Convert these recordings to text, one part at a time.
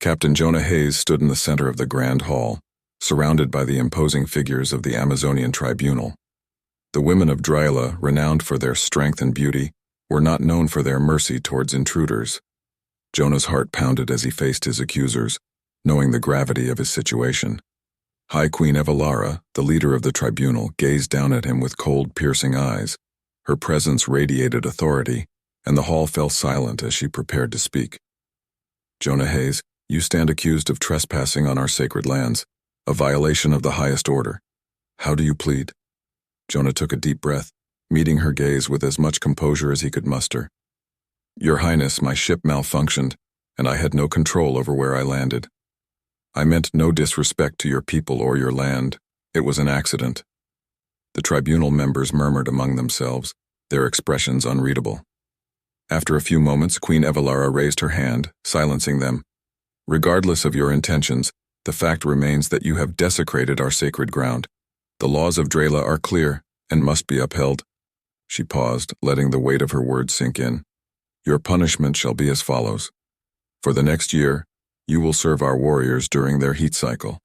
Captain Jonah Hayes stood in the center of the Grand Hall, surrounded by the imposing figures of the Amazonian Tribunal. The women of Drla, renowned for their strength and beauty, were not known for their mercy towards intruders. Jonah's heart pounded as he faced his accusers, knowing the gravity of his situation. High Queen Evalara, the leader of the tribunal, gazed down at him with cold, piercing eyes. Her presence radiated authority, and the hall fell silent as she prepared to speak. Jonah Hayes, you stand accused of trespassing on our sacred lands, a violation of the highest order. How do you plead? Jonah took a deep breath, meeting her gaze with as much composure as he could muster. Your Highness, my ship malfunctioned, and I had no control over where I landed. I meant no disrespect to your people or your land. It was an accident. The tribunal members murmured among themselves, their expressions unreadable. After a few moments, Queen Evalara raised her hand, silencing them. Regardless of your intentions, the fact remains that you have desecrated our sacred ground. The laws of Drla are clear and must be upheld. She paused, letting the weight of her words sink in. Your punishment shall be as follows. For the next year, you will serve our warriors during their heat cycle.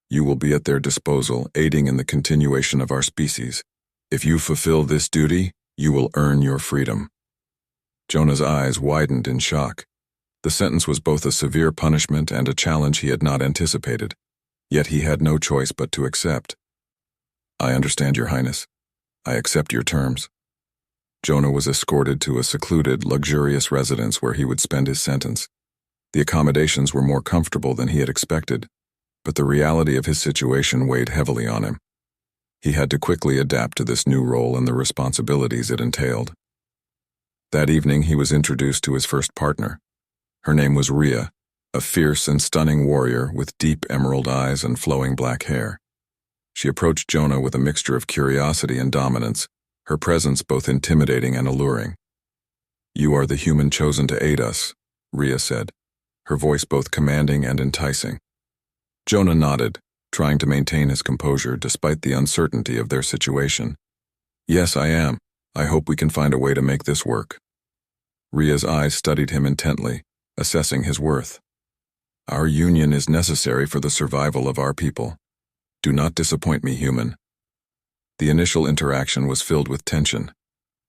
You will be at their disposal, aiding in the continuation of our species. If you fulfill this duty, you will earn your freedom. Jonah's eyes widened in shock. The sentence was both a severe punishment and a challenge he had not anticipated, yet he had no choice but to accept. I understand, Your Highness. I accept your terms. Jonah was escorted to a secluded, luxurious residence where he would spend his sentence. The accommodations were more comfortable than he had expected, but the reality of his situation weighed heavily on him. He had to quickly adapt to this new role and the responsibilities it entailed. That evening, he was introduced to his first partner. Her name was Rhea, a fierce and stunning warrior with deep emerald eyes and flowing black hair. She approached Jonah with a mixture of curiosity and dominance, her presence both intimidating and alluring. You are the human chosen to aid us, Rhea said, her voice both commanding and enticing. Jonah nodded, trying to maintain his composure despite the uncertainty of their situation. Yes, I am. I hope we can find a way to make this work. Rhea's eyes studied him intently, assessing his worth. Our union is necessary for the survival of our people. Do not disappoint me, human. The initial interaction was filled with tension.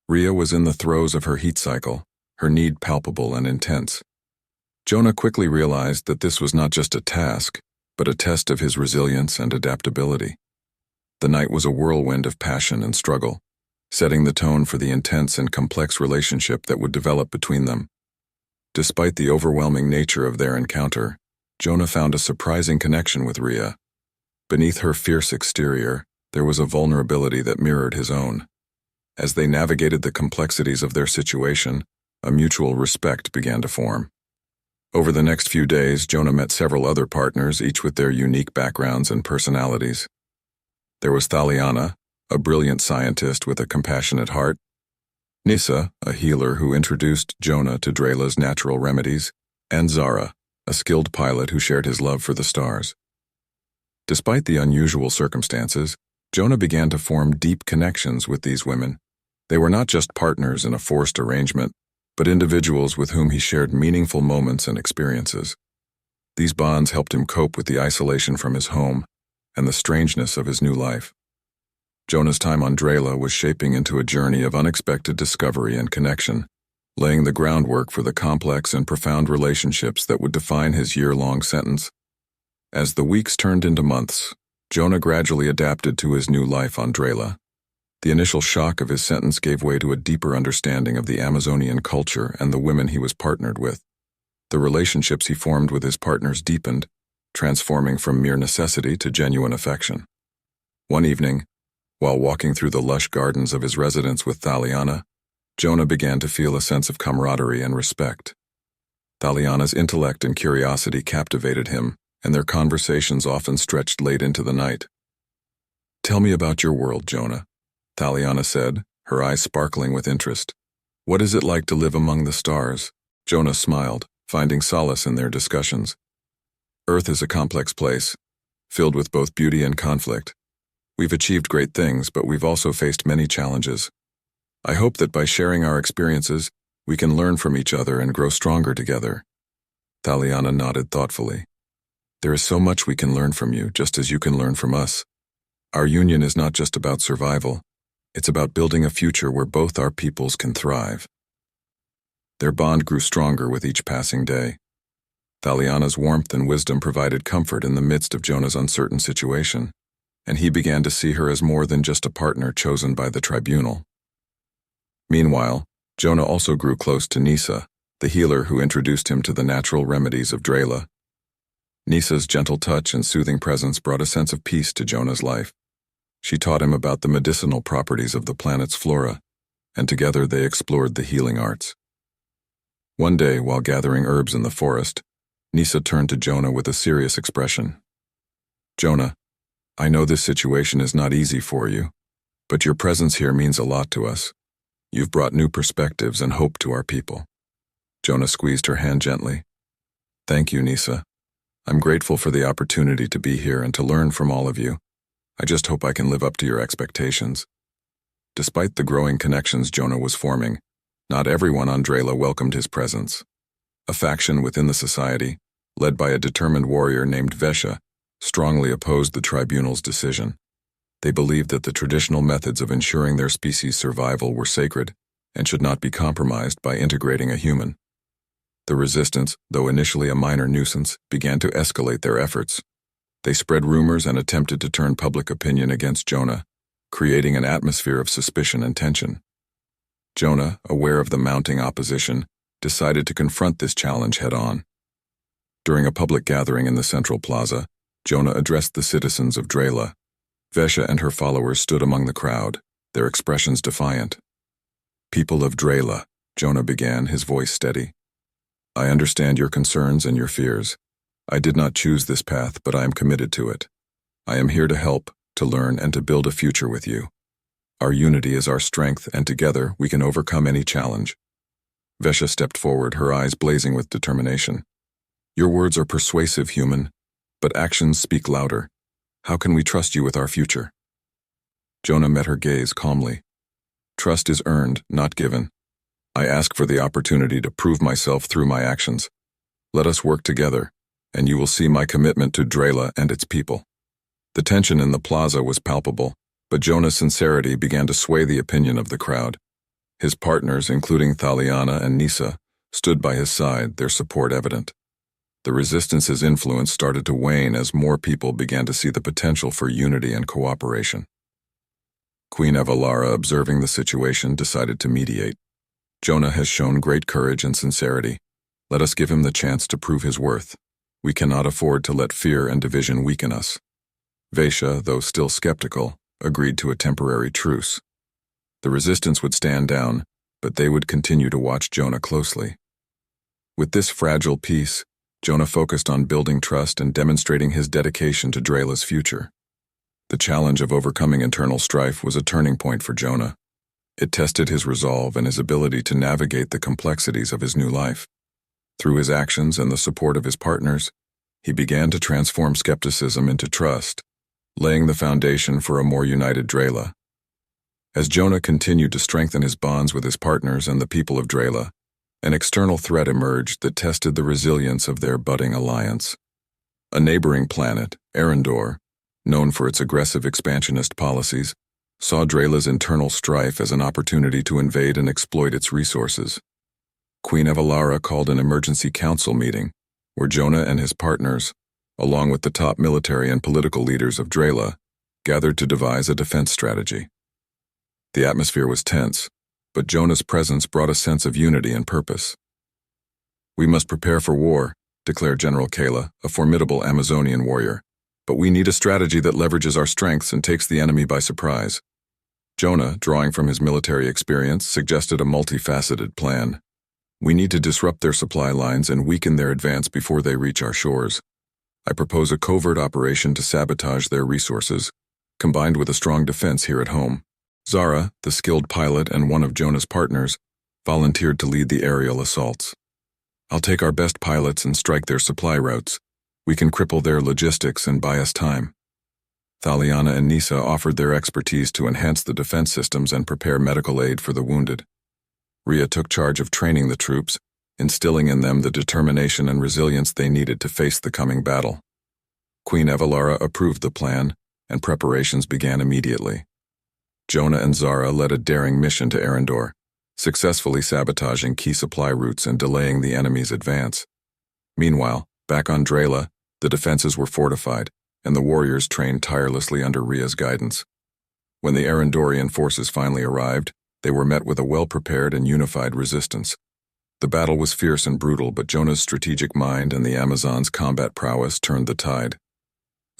Rhea was in the throes of her heat cycle, her need palpable and intense. Jonah quickly realized that this was not just a task, but a test of his resilience and adaptability. The night was a whirlwind of passion and struggle, setting the tone for the intense and complex relationship that would develop between them. Despite the overwhelming nature of their encounter, Jonah found a surprising connection with Rhea. Beneath her fierce exterior, there was a vulnerability that mirrored his own. As they navigated the complexities of their situation, a mutual respect began to form. Over the next few days, Jonah met several other partners, each with their unique backgrounds and personalities. There was Thaliana, a brilliant scientist with a compassionate heart, Nissa, a healer who introduced Jonah to Drla's natural remedies, and Zara, a skilled pilot who shared his love for the stars. Despite the unusual circumstances, Jonah began to form deep connections with these women. They were not just partners in a forced arrangement, but individuals with whom he shared meaningful moments and experiences. These bonds helped him cope with the isolation from his home and the strangeness of his new life. Jonah's time on Drla was shaping into a journey of unexpected discovery and connection, laying the groundwork for the complex and profound relationships that would define his year-long sentence. As the weeks turned into months, Jonah gradually adapted to his new life on Drla. The initial shock of his sentence gave way to a deeper understanding of the Amazonian culture and the women he was partnered with. The relationships he formed with his partners deepened, transforming from mere necessity to genuine affection. One evening, while walking through the lush gardens of his residence with Thaliana, Jonah began to feel a sense of camaraderie and respect. Thaliana's intellect and curiosity captivated him, and their conversations often stretched late into the night. Tell me about your world, Jonah, Thaliana said, her eyes sparkling with interest. What is it like to live among the stars? Jonah smiled, finding solace in their discussions. Earth is a complex place, filled with both beauty and conflict. We've achieved great things, but we've also faced many challenges. I hope that by sharing our experiences, we can learn from each other and grow stronger together. Thaliana nodded thoughtfully. There is so much we can learn from you, just as you can learn from us. Our union is not just about survival. It's about building a future where both our peoples can thrive. Their bond grew stronger with each passing day. Thaliana's warmth and wisdom provided comfort in the midst of Jonah's uncertain situation, and he began to see her as more than just a partner chosen by the tribunal. Meanwhile, Jonah also grew close to Nisa, the healer who introduced him to the natural remedies of Drla. Nisa's gentle touch and soothing presence brought a sense of peace to Jonah's life. She taught him about the medicinal properties of the planet's flora, and together they explored the healing arts. One day, while gathering herbs in the forest, Nisa turned to Jonah with a serious expression. "Jonah, I know this situation is not easy for you, but your presence here means a lot to us. You've brought new perspectives and hope to our people." Jonah squeezed her hand gently. "Thank you, Nisa. I'm grateful for the opportunity to be here and to learn from all of you. I just hope I can live up to your expectations." Despite the growing connections Jonah was forming, not everyone on Drla welcomed his presence. A faction within the society, led by a determined warrior named Vesha, strongly opposed the tribunal's decision. They believed that the traditional methods of ensuring their species' survival were sacred and should not be compromised by integrating a human. The resistance, though initially a minor nuisance, began to escalate their efforts. They spread rumors and attempted to turn public opinion against Jonah, creating an atmosphere of suspicion and tension. Jonah, aware of the mounting opposition, decided to confront this challenge head-on. During a public gathering in the central plaza, Jonah addressed the citizens of Drla. Vesha and her followers stood among the crowd, their expressions defiant. "People of Drla," Jonah began, his voice steady. "I understand your concerns and your fears. I did not choose this path, but I am committed to it. I am here to help, to learn, and to build a future with you. Our unity is our strength, and together we can overcome any challenge." Vesha stepped forward, her eyes blazing with determination. "Your words are persuasive, human, but actions speak louder. How can we trust you with our future?" Jonah met her gaze calmly. "Trust is earned, not given. I ask for the opportunity to prove myself through my actions. Let us work together, and you will see my commitment to Drla and its people." The tension in the plaza was palpable, but Jonah's sincerity began to sway the opinion of the crowd. His partners, including Thaliana and Nisa, stood by his side, their support evident. The resistance's influence started to wane as more people began to see the potential for unity and cooperation. Queen Avalara, observing the situation, decided to mediate. "Jonah has shown great courage and sincerity. Let us give him the chance to prove his worth. We cannot afford to let fear and division weaken us." Vesha, though still skeptical, agreed to a temporary truce. The resistance would stand down, but they would continue to watch Jonah closely. With this fragile peace, Jonah focused on building trust and demonstrating his dedication to Drla's future. The challenge of overcoming internal strife was a turning point for Jonah. It tested his resolve and his ability to navigate the complexities of his new life. Through his actions and the support of his partners, he began to transform skepticism into trust, laying the foundation for a more united Drla. As Jonah continued to strengthen his bonds with his partners and the people of Drla, an external threat emerged that tested the resilience of their budding alliance. A neighboring planet, Arendor, known for its aggressive expansionist policies, saw Drla's internal strife as an opportunity to invade and exploit its resources. Queen Avalara called an emergency council meeting, where Jonah and his partners, along with the top military and political leaders of Drla, gathered to devise a defense strategy. The atmosphere was tense, but Jonah's presence brought a sense of unity and purpose. "We must prepare for war," declared General Kayla, a formidable Amazonian warrior. "But we need a strategy that leverages our strengths and takes the enemy by surprise." Jonah, drawing from his military experience, suggested a multifaceted plan. "We need to disrupt their supply lines and weaken their advance before they reach our shores. I propose a covert operation to sabotage their resources, combined with a strong defense here at home." Zara, the skilled pilot and one of Jonah's partners, volunteered to lead the aerial assaults. "I'll take our best pilots and strike their supply routes. We can cripple their logistics and buy us time." Thaliana and Nisa offered their expertise to enhance the defense systems and prepare medical aid for the wounded. Rhea took charge of training the troops, instilling in them the determination and resilience they needed to face the coming battle. Queen Evalara approved the plan, and preparations began immediately. Jonah and Zara led a daring mission to Arendor, successfully sabotaging key supply routes and delaying the enemy's advance. Meanwhile, back on Drla, the defenses were fortified, and the warriors trained tirelessly under Rhea's guidance. When the Arendorian forces finally arrived, they were met with a well-prepared and unified resistance. The battle was fierce and brutal, but Jonah's strategic mind and the Amazons' combat prowess turned the tide.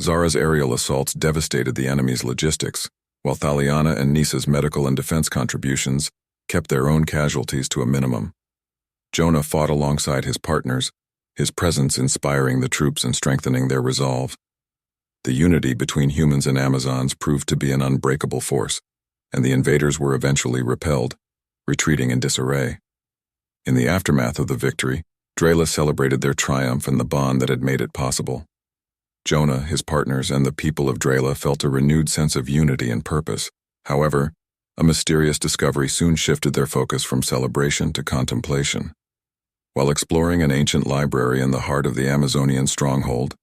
Zara's aerial assaults devastated the enemy's logistics, while Thaliana and Nisa's medical and defense contributions kept their own casualties to a minimum. Jonah fought alongside his partners, his presence inspiring the troops and strengthening their resolve. The unity between humans and Amazons proved to be an unbreakable force, and the invaders were eventually repelled, retreating in disarray. In the aftermath of the victory, Drla celebrated their triumph and the bond that had made it possible. Jonah, his partners, and the people of Drla felt a renewed sense of unity and purpose. However, a mysterious discovery soon shifted their focus from celebration to contemplation. While exploring an ancient library in the heart of the Amazonian stronghold,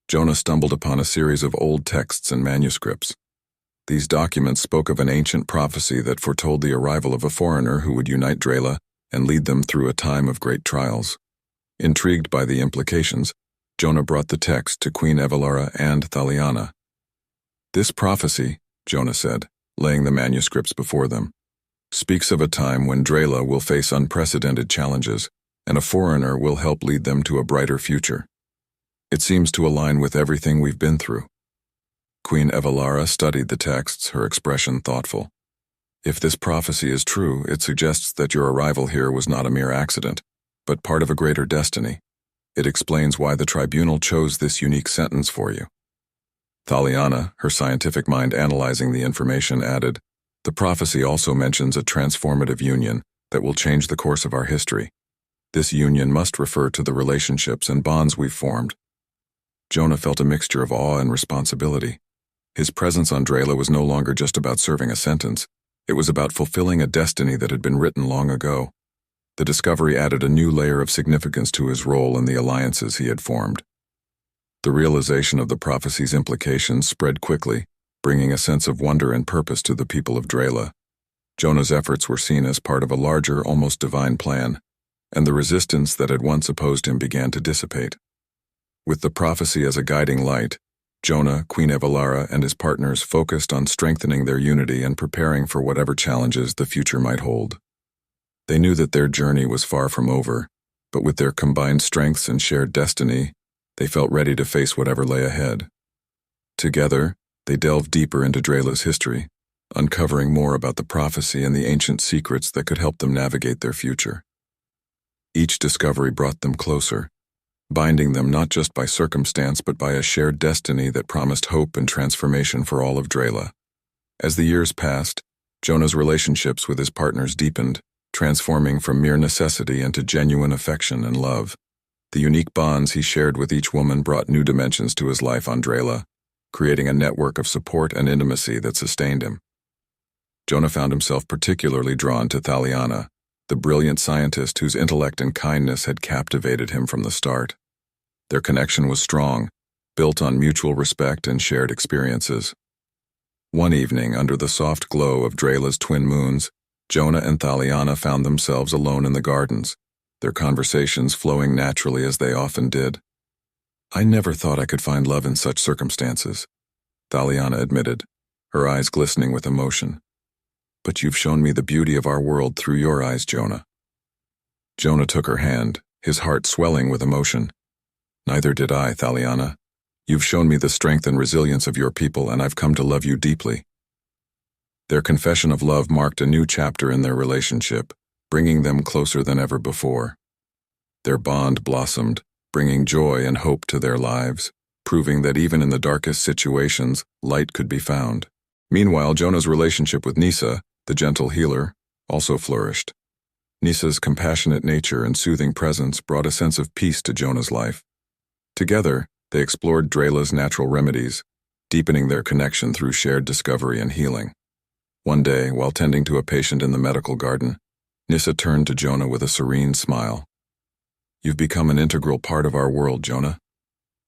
Jonah stumbled upon a series of old texts and manuscripts. These documents spoke of an ancient prophecy that foretold the arrival of a foreigner who would unite Drla and lead them through a time of great trials. Intrigued by the implications, Jonah brought the text to Queen Evalara and Thaliana. "This prophecy," Jonah said, laying the manuscripts before them, "speaks of a time when Drla will face unprecedented challenges, and a foreigner will help lead them to a brighter future. It seems to align with everything we've been through." Queen Evalara studied the texts, her expression thoughtful. "If this prophecy is true, it suggests that your arrival here was not a mere accident, but part of a greater destiny. It explains why the tribunal chose this unique sentence for you." Thaliana, her scientific mind analyzing the information, added, "The prophecy also mentions a transformative union that will change the course of our history. This union must refer to the relationships and bonds we've formed." Jonah felt a mixture of awe and responsibility. His presence on Drla was no longer just about serving a sentence. It was about fulfilling a destiny that had been written long ago. The discovery added a new layer of significance to his role in the alliances he had formed. The realization of the prophecy's implications spread quickly, bringing a sense of wonder and purpose to the people of Drla. Jonah's efforts were seen as part of a larger, almost divine plan, and the resistance that had once opposed him began to dissipate. With the prophecy as a guiding light, Jonah, Queen Evalara, and his partners focused on strengthening their unity and preparing for whatever challenges the future might hold. They knew that their journey was far from over, but with their combined strengths and shared destiny, they felt ready to face whatever lay ahead. Together, they delved deeper into Drla's history, uncovering more about the prophecy and the ancient secrets that could help them navigate their future. Each discovery brought them closer, binding them not just by circumstance but by a shared destiny that promised hope and transformation for all of Drla. As the years passed, Jonah's relationships with his partners deepened, transforming from mere necessity into genuine affection and love. The unique bonds he shared with each woman brought new dimensions to his life on Drla, creating a network of support and intimacy that sustained him. Jonah found himself particularly drawn to Thaliana, the brilliant scientist whose intellect and kindness had captivated him from the start. Their connection was strong, built on mutual respect and shared experiences. One evening, under the soft glow of Drla's twin moons, Jonah and Thaliana found themselves alone in the gardens, their conversations flowing naturally as they often did. "I never thought I could find love in such circumstances," Thaliana admitted, her eyes glistening with emotion. "But you've shown me the beauty of our world through your eyes, Jonah." Jonah took her hand, his heart swelling with emotion. "Neither did I, Thaliana. You've shown me the strength and resilience of your people, and I've come to love you deeply." Their confession of love marked a new chapter in their relationship, bringing them closer than ever before. Their bond blossomed, bringing joy and hope to their lives, proving that even in the darkest situations, light could be found. Meanwhile, Jonah's relationship with Nisa, the gentle healer, also flourished. Nisa's compassionate nature and soothing presence brought a sense of peace to Jonah's life. Together, they explored Drla's natural remedies, deepening their connection through shared discovery and healing. One day, while tending to a patient in the medical garden, Nisa turned to Jonah with a serene smile. You've become an integral part of our world, Jonah.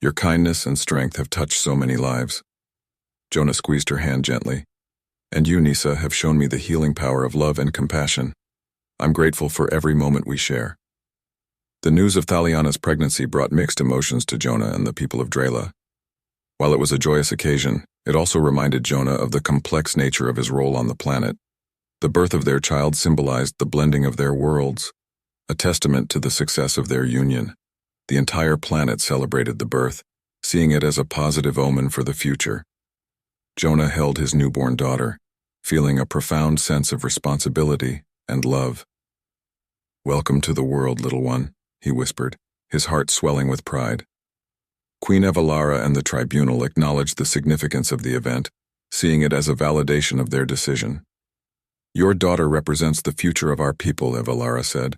Your kindness and strength have touched so many lives. Jonah squeezed her hand gently. And you, Nisa, have shown me the healing power of love and compassion. I'm grateful for every moment we share. The news of Thaliana's pregnancy brought mixed emotions to Jonah and the people of Drla. While it was a joyous occasion, it also reminded Jonah of the complex nature of his role on the planet. The birth of their child symbolized the blending of their worlds, a testament to the success of their union. The entire planet celebrated the birth, seeing it as a positive omen for the future. Jonah held his newborn daughter, feeling a profound sense of responsibility and love. "Welcome to the world, little one," he whispered, his heart swelling with pride. Queen Evalara and the tribunal acknowledged the significance of the event, seeing it as a validation of their decision. "Your daughter represents the future of our people," Evalara said.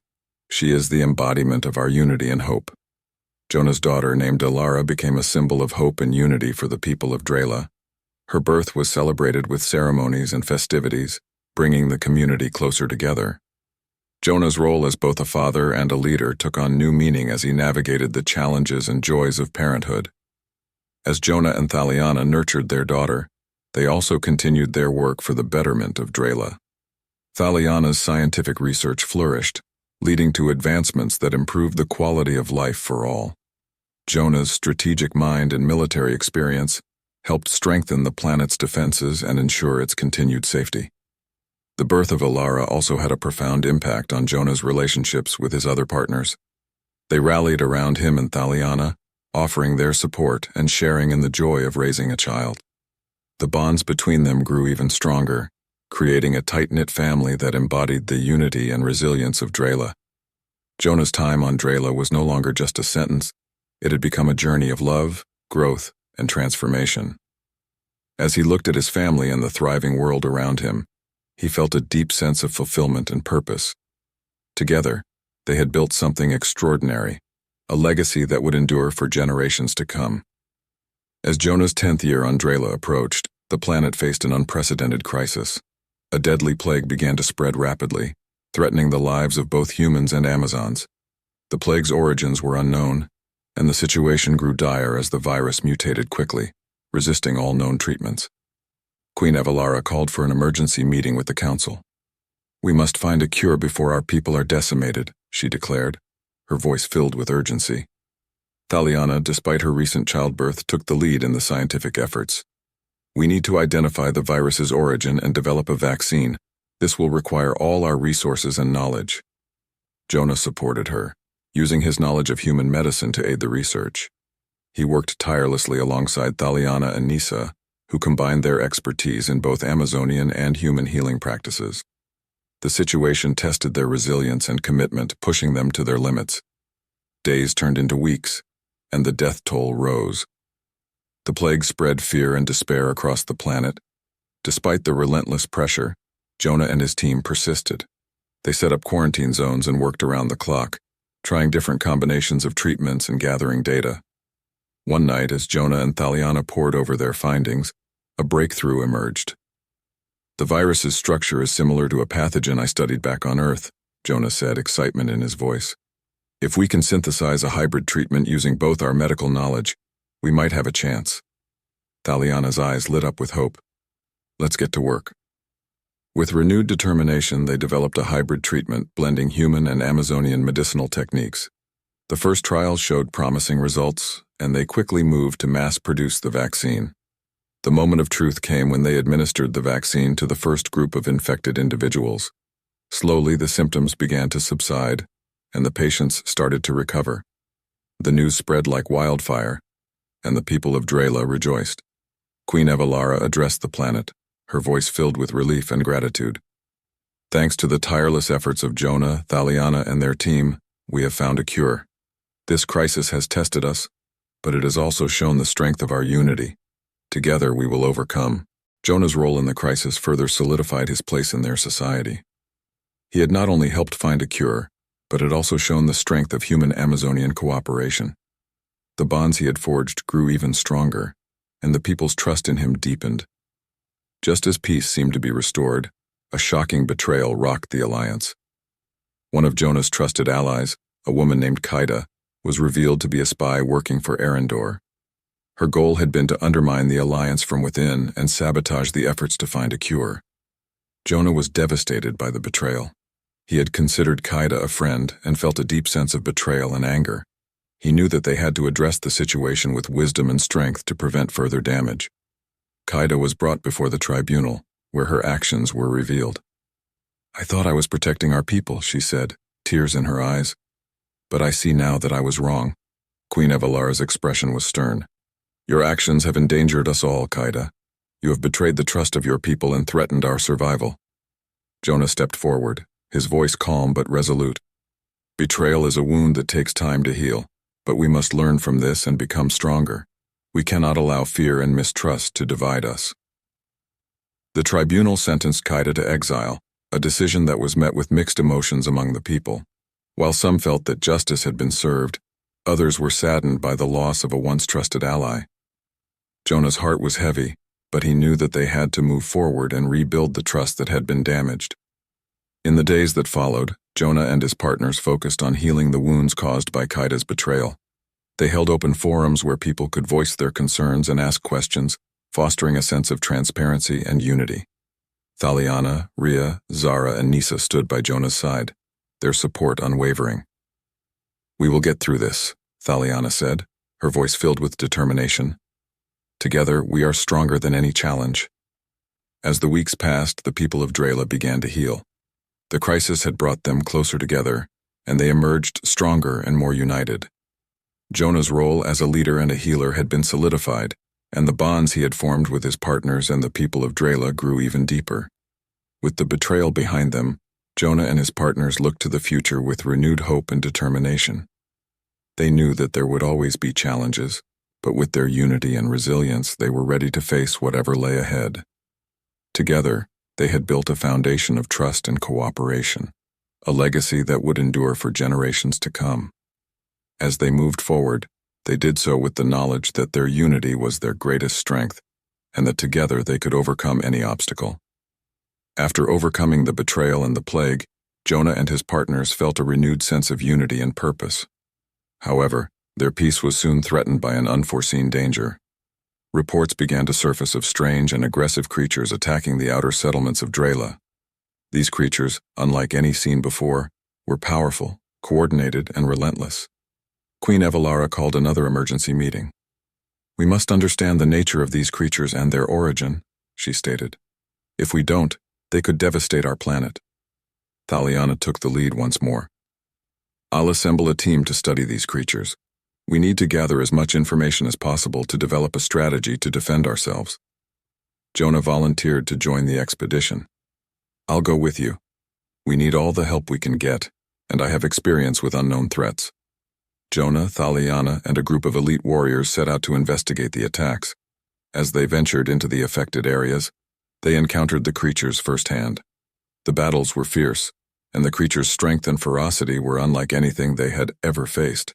"She is the embodiment of our unity and hope." Jonah's daughter, named Alara, became a symbol of hope and unity for the people of Drla. Her birth was celebrated with ceremonies and festivities, bringing the community closer together. Jonah's role as both a father and a leader took on new meaning as he navigated the challenges and joys of parenthood. As Jonah and Thaliana nurtured their daughter, they also continued their work for the betterment of Drla. Thaliana's scientific research flourished, leading to advancements that improved the quality of life for all. Jonah's strategic mind and military experience helped strengthen the planet's defenses and ensure its continued safety. The birth of Alara also had a profound impact on Jonah's relationships with his other partners. They rallied around him and Thaliana, offering their support and sharing in the joy of raising a child. The bonds between them grew even stronger, creating a tight-knit family that embodied the unity and resilience of Drla. Jonah's time on Drla was no longer just a sentence, it had become a journey of love, growth, and transformation. As he looked at his family and the thriving world around him, he felt a deep sense of fulfillment and purpose. Together, they had built something extraordinary, a legacy that would endure for generations to come. As Jonah's 10th year on Drla approached, the planet faced an unprecedented crisis. A deadly plague began to spread rapidly, threatening the lives of both humans and Amazons. The plague's origins were unknown, and the situation grew dire as the virus mutated quickly, resisting all known treatments. Queen Evalara called for an emergency meeting with the council. "We must find a cure before our people are decimated," she declared, her voice filled with urgency. Thaliana, despite her recent childbirth, took the lead in the scientific efforts. "We need to identify the virus's origin and develop a vaccine. This will require all our resources and knowledge." Jonah supported her, using his knowledge of human medicine to aid the research. He worked tirelessly alongside Thaliana and Nisa, who combined their expertise in both Amazonian and human healing practices. The situation tested their resilience and commitment, pushing them to their limits. Days turned into weeks, and the death toll rose. The plague spread fear and despair across the planet. Despite the relentless pressure, Jonah and his team persisted. They set up quarantine zones and worked around the clock, trying different combinations of treatments and gathering data. One night, as Jonah and Thaliana pored over their findings, a breakthrough emerged. "The virus's structure is similar to a pathogen I studied back on Earth," Jonah said, excitement in his voice. "If we can synthesize a hybrid treatment using both our medical knowledge, we might have a chance." Thaliana's eyes lit up with hope. "Let's get to work." With renewed determination, they developed a hybrid treatment blending human and Amazonian medicinal techniques. The first trials showed promising results, and they quickly moved to mass-produce the vaccine. The moment of truth came when they administered the vaccine to the first group of infected individuals. Slowly, the symptoms began to subside, and the patients started to recover. The news spread like wildfire, and the people of Drla rejoiced. Queen Evalara addressed the planet, her voice filled with relief and gratitude. "Thanks to the tireless efforts of Jonah, Thaliana, and their team, we have found a cure. This crisis has tested us, but it has also shown the strength of our unity. Together we will overcome." Jonah's role in the crisis further solidified his place in their society. He had not only helped find a cure, but had also shown the strength of human-Amazonian cooperation. The bonds he had forged grew even stronger, and the people's trust in him deepened. Just as peace seemed to be restored, a shocking betrayal rocked the alliance. One of Jonah's trusted allies, a woman named Kaida, was revealed to be a spy working for Arendor. Her goal had been to undermine the alliance from within and sabotage the efforts to find a cure. Jonah was devastated by the betrayal. He had considered Kaida a friend and felt a deep sense of betrayal and anger. He knew that they had to address the situation with wisdom and strength to prevent further damage. Kaida was brought before the tribunal, where her actions were revealed. "I thought I was protecting our people," she said, tears in her eyes. "But I see now that I was wrong." Queen Evalara's expression was stern. "Your actions have endangered us all, Kaida. You have betrayed the trust of your people and threatened our survival." Jonah stepped forward, his voice calm but resolute. "Betrayal is a wound that takes time to heal, but we must learn from this and become stronger. We cannot allow fear and mistrust to divide us." The tribunal sentenced Kaida to exile, a decision that was met with mixed emotions among the people. While some felt that justice had been served, others were saddened by the loss of a once trusted ally. Jonah's heart was heavy, but he knew that they had to move forward and rebuild the trust that had been damaged. In the days that followed, Jonah and his partners focused on healing the wounds caused by Kaida's betrayal. They held open forums where people could voice their concerns and ask questions, fostering a sense of transparency and unity. Thaliana, Rhea, Zara, and Nisa stood by Jonah's side, their support unwavering. "We will get through this," Thaliana said, her voice filled with determination. "Together, we are stronger than any challenge." As the weeks passed, the people of Drla began to heal. The crisis had brought them closer together, and they emerged stronger and more united. Jonah's role as a leader and a healer had been solidified, and the bonds he had formed with his partners and the people of Drla grew even deeper. With the betrayal behind them, Jonah and his partners looked to the future with renewed hope and determination. They knew that there would always be challenges, but with their unity and resilience, they were ready to face whatever lay ahead. Together, they had built a foundation of trust and cooperation, a legacy that would endure for generations to come. As they moved forward, they did so with the knowledge that their unity was their greatest strength, and that together they could overcome any obstacle. After overcoming the betrayal and the plague, Jonah and his partners felt a renewed sense of unity and purpose. However, their peace was soon threatened by an unforeseen danger. Reports began to surface of strange and aggressive creatures attacking the outer settlements of Drla. These creatures, unlike any seen before, were powerful, coordinated, and relentless. Queen Evalara called another emergency meeting. "We must understand the nature of these creatures and their origin," she stated. "If we don't, they could devastate our planet." Thaliana took the lead once more. "I'll assemble a team to study these creatures. We need to gather as much information as possible to develop a strategy to defend ourselves." Jonah volunteered to join the expedition. "I'll go with you. We need all the help we can get, and I have experience with unknown threats." Jonah, Thaliana, and a group of elite warriors set out to investigate the attacks. As they ventured into the affected areas, they encountered the creatures firsthand. The battles were fierce, and the creatures' strength and ferocity were unlike anything they had ever faced.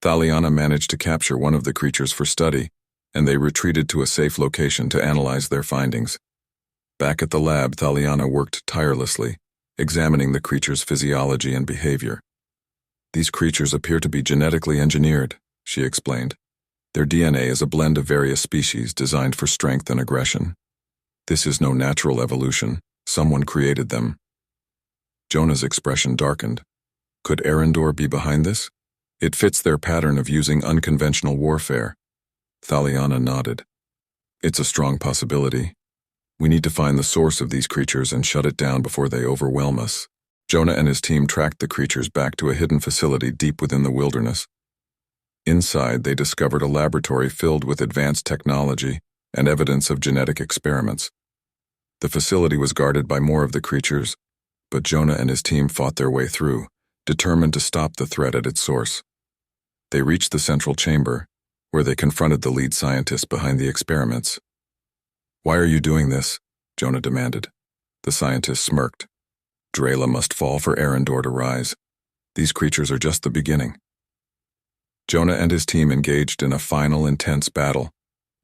Thaliana managed to capture one of the creatures for study, and they retreated to a safe location to analyze their findings. Back at the lab, Thaliana worked tirelessly, examining the creature's physiology and behavior. "These creatures appear to be genetically engineered," she explained. "Their DNA is a blend of various species designed for strength and aggression. This is no natural evolution. Someone created them." Jonah's expression darkened. Could Arendor be behind this? It fits their pattern of using unconventional warfare. Thaliana nodded. "It's a strong possibility. We need to find the source of these creatures and shut it down before they overwhelm us." Jonah and his team tracked the creatures back to a hidden facility deep within the wilderness. Inside, they discovered a laboratory filled with advanced technology and evidence of genetic experiments. The facility was guarded by more of the creatures, but Jonah and his team fought their way through, determined to stop the threat at its source. They reached the central chamber, where they confronted the lead scientist behind the experiments. "Why are you doing this?" Jonah demanded. The scientist smirked. "Drla must fall for Arendor to rise. These creatures are just the beginning." Jonah and his team engaged in a final intense battle,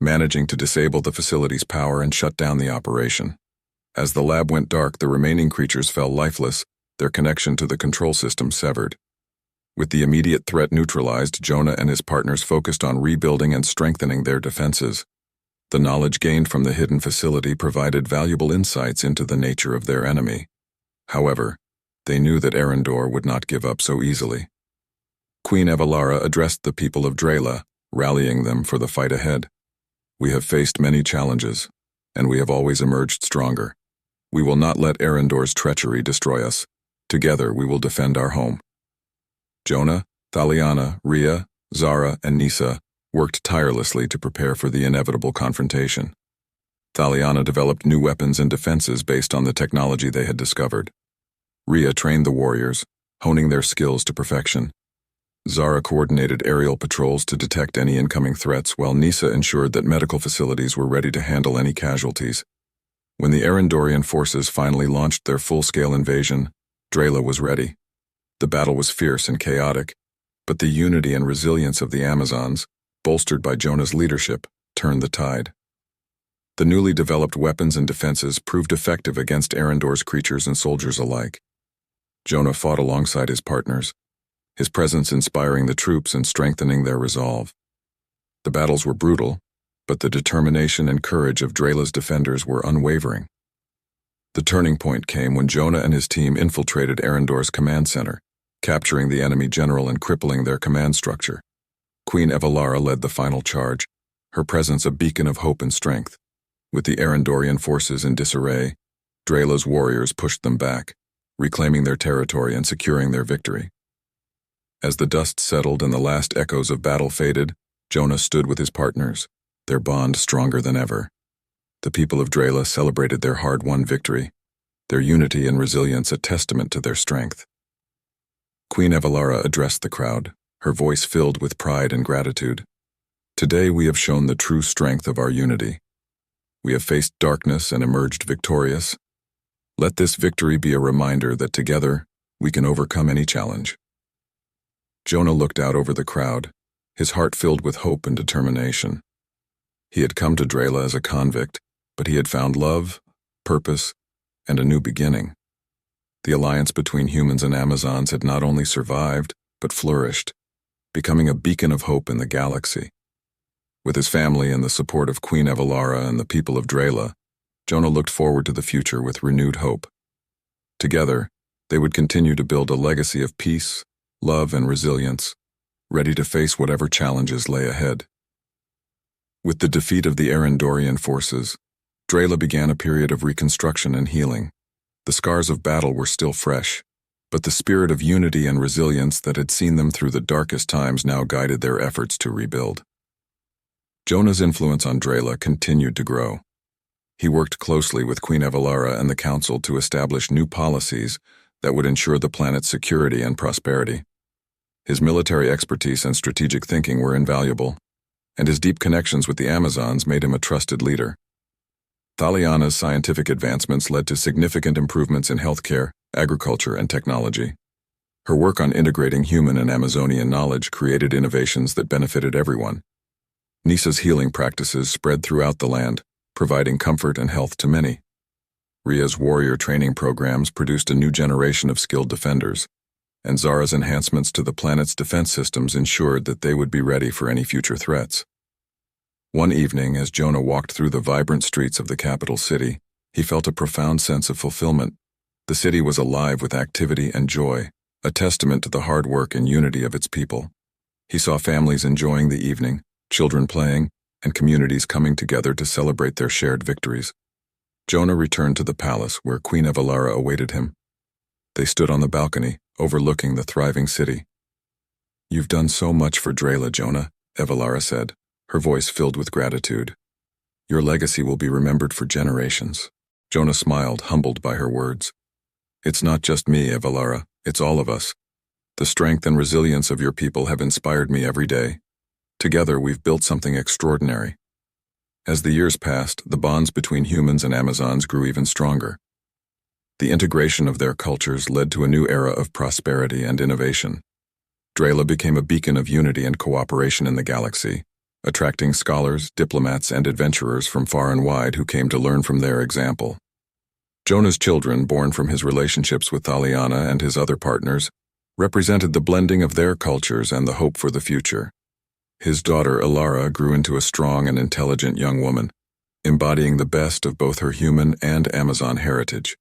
managing to disable the facility's power and shut down the operation. As the lab went dark, the remaining creatures fell lifeless, their connection to the control system severed. With the immediate threat neutralized, Jonah and his partners focused on rebuilding and strengthening their defenses. The knowledge gained from the hidden facility provided valuable insights into the nature of their enemy. However, they knew that Arendor would not give up so easily. Queen Evalara addressed the people of Drla, rallying them for the fight ahead. "We have faced many challenges, and we have always emerged stronger. We will not let Arendor's treachery destroy us. Together we will defend our home." Jonah, Thaliana, Rhea, Zara, and Nisa worked tirelessly to prepare for the inevitable confrontation. Thaliana developed new weapons and defenses based on the technology they had discovered. Rhea trained the warriors, honing their skills to perfection. Zara coordinated aerial patrols to detect any incoming threats, while Nisa ensured that medical facilities were ready to handle any casualties. When the Arendorian forces finally launched their full-scale invasion, Drla was ready. The battle was fierce and chaotic, but the unity and resilience of the Amazons, bolstered by Jonah's leadership, turned the tide. The newly developed weapons and defenses proved effective against Arendor's creatures and soldiers alike. Jonah fought alongside his partners, his presence inspiring the troops and strengthening their resolve. The battles were brutal, but the determination and courage of Drla's defenders were unwavering. The turning point came when Jonah and his team infiltrated Arendor's command center, capturing the enemy general and crippling their command structure. Queen Evalara led the final charge, her presence a beacon of hope and strength. With the Arendorian forces in disarray, Drla's warriors pushed them back, reclaiming their territory and securing their victory. As the dust settled and the last echoes of battle faded, Jonah stood with his partners, their bond stronger than ever. The people of Drla celebrated their hard-won victory, their unity and resilience a testament to their strength. Queen Evalara addressed the crowd, her voice filled with pride and gratitude. "Today we have shown the true strength of our unity. We have faced darkness and emerged victorious. Let this victory be a reminder that together we can overcome any challenge." Jonah looked out over the crowd, his heart filled with hope and determination. He had come to Drla as a convict, but he had found love, purpose, and a new beginning. The alliance between humans and Amazons had not only survived, but flourished, becoming a beacon of hope in the galaxy. With his family and the support of Queen Evalara and the people of Drla, Jonah looked forward to the future with renewed hope. Together, they would continue to build a legacy of peace, love, and resilience, ready to face whatever challenges lay ahead. With the defeat of the Arendorian forces, Drla began a period of reconstruction and healing. The scars of battle were still fresh, but the spirit of unity and resilience that had seen them through the darkest times now guided their efforts to rebuild. Jonah's influence on Drla continued to grow. He worked closely with Queen Evalara and the Council to establish new policies that would ensure the planet's security and prosperity. His military expertise and strategic thinking were invaluable, and his deep connections with the Amazons made him a trusted leader. Thaliana's scientific advancements led to significant improvements in healthcare, agriculture, and technology. Her work on integrating human and Amazonian knowledge created innovations that benefited everyone. Nisa's healing practices spread throughout the land, providing comfort and health to many. Rhea's warrior training programs produced a new generation of skilled defenders, and Zara's enhancements to the planet's defense systems ensured that they would be ready for any future threats. One evening, as Jonah walked through the vibrant streets of the capital city, he felt a profound sense of fulfillment. The city was alive with activity and joy, a testament to the hard work and unity of its people. He saw families enjoying the evening, children playing, and communities coming together to celebrate their shared victories. Jonah returned to the palace where Queen Evalara awaited him. They stood on the balcony, overlooking the thriving city. "You've done so much for Drla, Jonah," Evalara said, her voice filled with gratitude. "Your legacy will be remembered for generations." Jonah smiled, humbled by her words. "It's not just me, Evalara, it's all of us. The strength and resilience of your people have inspired me every day. Together we've built something extraordinary." As the years passed, the bonds between humans and Amazons grew even stronger. The integration of their cultures led to a new era of prosperity and innovation. Drla became a beacon of unity and cooperation in the galaxy, attracting scholars, diplomats, and adventurers from far and wide who came to learn from their example. Jonah's children, born from his relationships with Thaliana and his other partners, represented the blending of their cultures and the hope for the future. His daughter, Ilara, grew into a strong and intelligent young woman, embodying the best of both her human and Amazon heritage.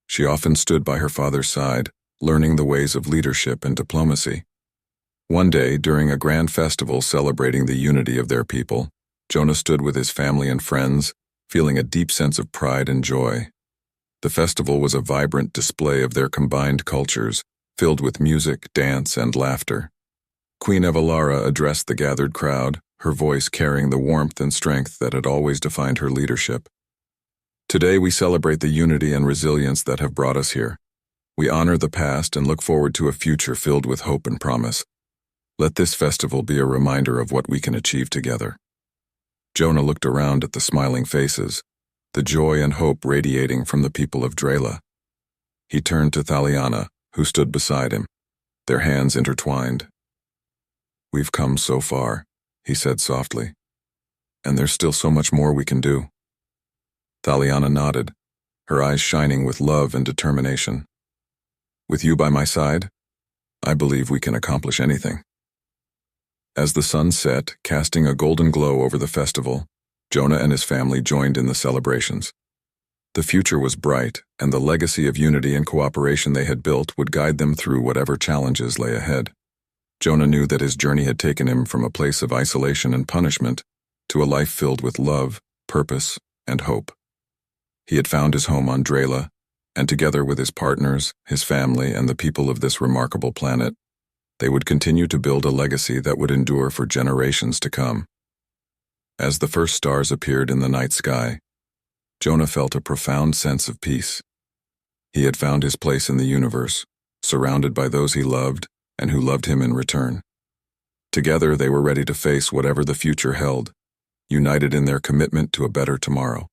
She often stood by her father's side, learning the ways of leadership and diplomacy. One day, during a grand festival celebrating the unity of their people, Jonah stood with his family and friends, feeling a deep sense of pride and joy. The festival was a vibrant display of their combined cultures, filled with music, dance, and laughter. Queen Ilara addressed the gathered crowd, her voice carrying the warmth and strength that had always defined her leadership. Today we celebrate the unity and resilience that have brought us here. We honor the past and look forward to a future filled with hope and promise. Let this festival be a reminder of what we can achieve together. Jonah looked around at the smiling faces, the joy and hope radiating from the people of Drla. He turned to Thaliana, who stood beside him, their hands intertwined. "We've come so far," he said softly, "and there's still so much more we can do." Thaliana nodded, her eyes shining with love and determination. "With you by my side, I believe we can accomplish anything." As the sun set, casting a golden glow over the festival, Jonah and his family joined in the celebrations. The future was bright, and the legacy of unity and cooperation they had built would guide them through whatever challenges lay ahead. Jonah knew that his journey had taken him from a place of isolation and punishment to a life filled with love, purpose, and hope. He had found his home on Drla, and together with his partners, his family, and the people of this remarkable planet, they would continue to build a legacy that would endure for generations to come. As the first stars appeared in the night sky, Jonah felt a profound sense of peace. He had found his place in the universe, surrounded by those he loved and who loved him in return. Together they were ready to face whatever the future held, united in their commitment to a better tomorrow.